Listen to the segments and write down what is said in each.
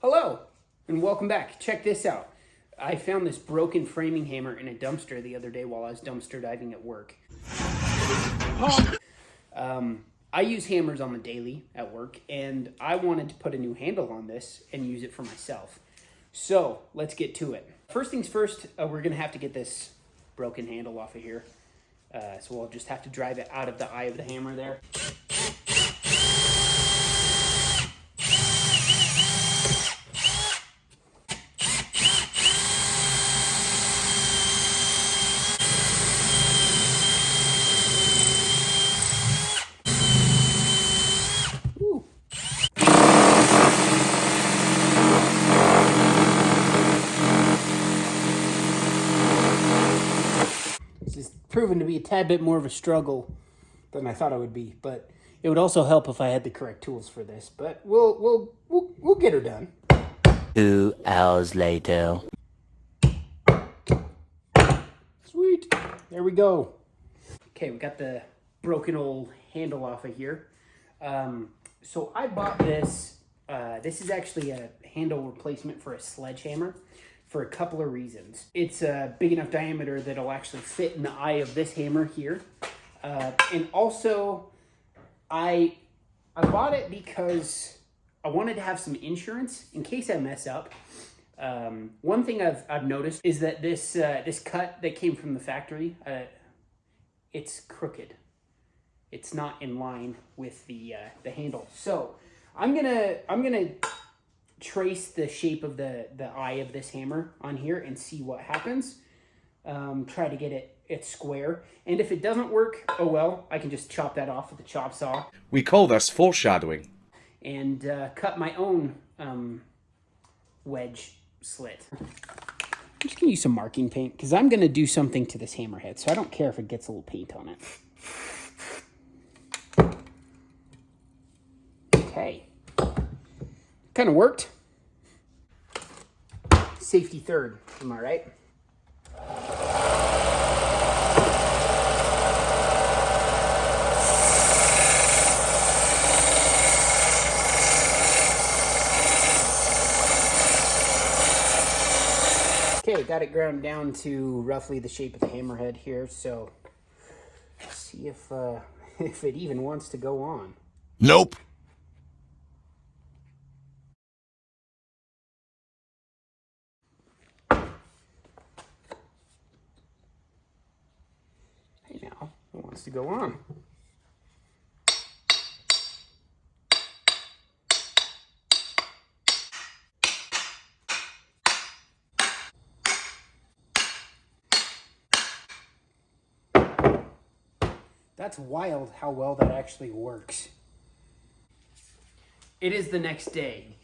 Hello, and welcome back. Check this out. I found this broken framing hammer in a dumpster the other day while I was dumpster diving at work. I use hammers on the daily at work, and I wanted to put a new handle on this and use it for myself. So, let's get to it. First things first, we're going to have to get this broken handle off of here. So we'll just have to drive it out of the eye of the hammer there. Proven to be a tad bit more of a struggle than I thought it would be, but it would also help if I had the correct tools for this. But we'll get her done. 2 hours later. Sweet, there we go. Okay, we got the broken old handle off of here. So I bought this. This is actually a handle replacement for a sledgehammer. For a couple of reasons. It's a big enough diameter that it'll actually fit in the eye of this hammer here. And also, I bought it because I wanted to have some insurance in case I mess up. One thing I've noticed is that this cut that came from the factory, it's crooked. It's not in line with the handle. So I'm gonna trace the shape of the eye of this hammer on here and see what happens. Try to get it square. And if it doesn't work, oh well, I can just chop that off with the chop saw. We call this foreshadowing. And cut my own wedge slit. I'm just gonna use some marking paint because I'm gonna do something to this hammerhead, so I don't care if it gets a little paint on it. Okay. Kind of worked. Safety third, am I right? Okay, got it ground down to roughly the shape of the hammerhead here, so let's see if it even wants to go on. Nope. Now it wants to go on. That's wild how well that actually works. It is the next day,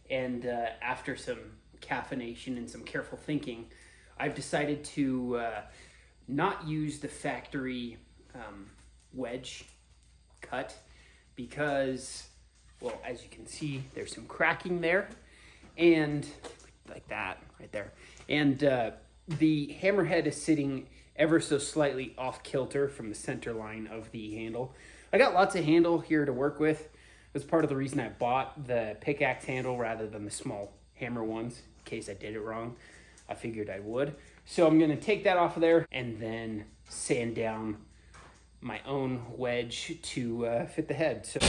and after some caffeination and some careful thinking, I've decided to not use the factory wedge cut because, well, as you can see, there's some cracking there, and like that right there. And the hammerhead is sitting ever so slightly off kilter from the center line of the handle. I got lots of handle here to work with. That's part of the reason I bought the pickaxe handle rather than the small hammer ones, in case I did it wrong. I figured I would. So I'm gonna take that off of there and then sand down my own wedge to fit the head. So.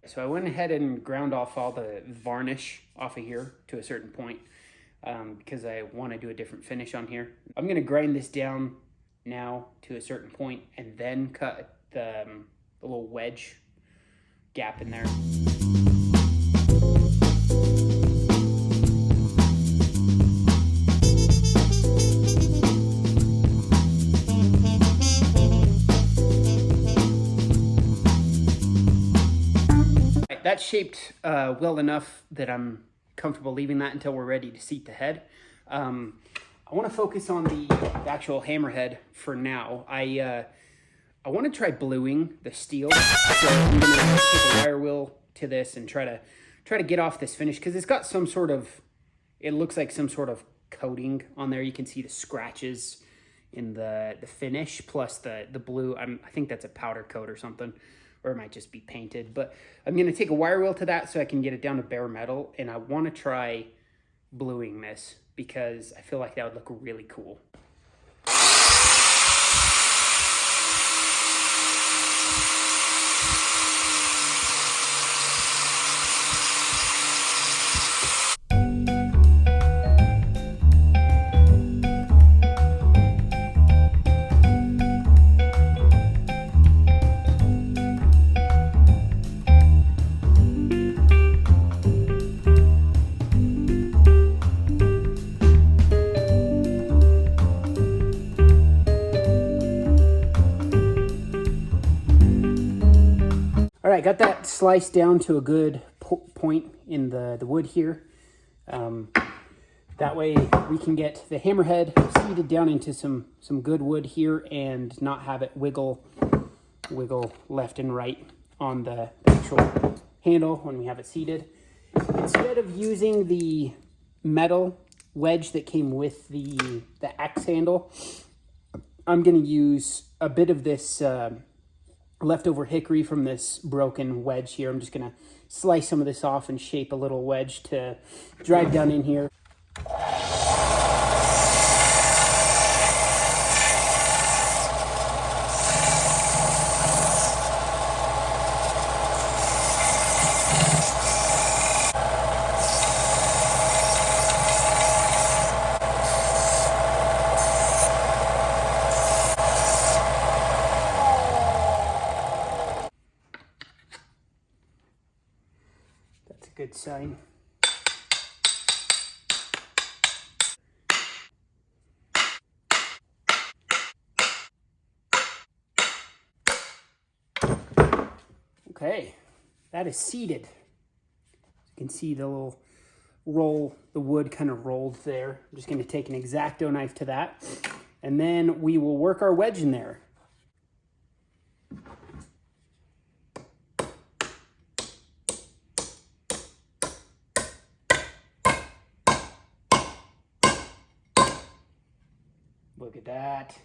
So I went ahead and ground off all the varnish off of here to a certain point because I want to do a different finish on here. I'm going to grind this down now to a certain point and then cut the little wedge gap in there. that's shaped well enough that I'm comfortable leaving that until we're ready to seat the head. I want to focus on the actual hammerhead for now. I want to try bluing the steel, so I'm going to take a wire wheel to this and try to get off this finish, because it's got some sort of, it looks like some sort of coating on there. You can see the scratches in the finish, plus the blue. I think that's a powder coat or something, or it might just be painted. But I'm going to take a wire wheel to that so I can get it down to bare metal, and I want to try bluing this because I feel like that would look really cool. All right, got that sliced down to a good point in the wood here. That way we can get the hammerhead seated down into some good wood here and not have it wiggle left and right on the actual handle when we have it seated. Instead of using the metal wedge that came with the axe handle, I'm going to use a bit of this leftover hickory from this broken wedge here. I'm just going to slice some of this off and shape a little wedge to drive down in here. That's a good sign. Okay, that is seated. You can see the little roll, the wood kind of rolled there. I'm just going to take an X-Acto knife to that, and then we will work our wedge in there. Look at that.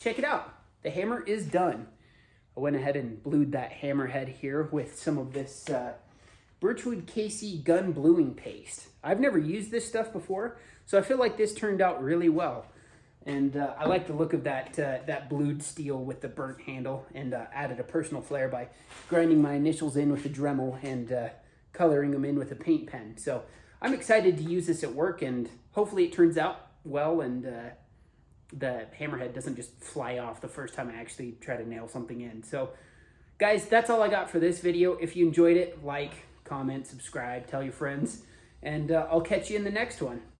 check it out. The hammer is done. I went ahead and blued that hammerhead here with some of this Birchwood KC gun bluing paste. I've never used this stuff before, so I feel like this turned out really well. And I like the look of that blued steel with the burnt handle, and added a personal flair by grinding my initials in with a Dremel and coloring them in with a paint pen. So I'm excited to use this at work, and hopefully it turns out well, and the hammerhead doesn't just fly off the first time I actually try to nail something in. So guys, that's all I got for this video. If you enjoyed it, like, comment, subscribe, tell your friends, and I'll catch you in the next one.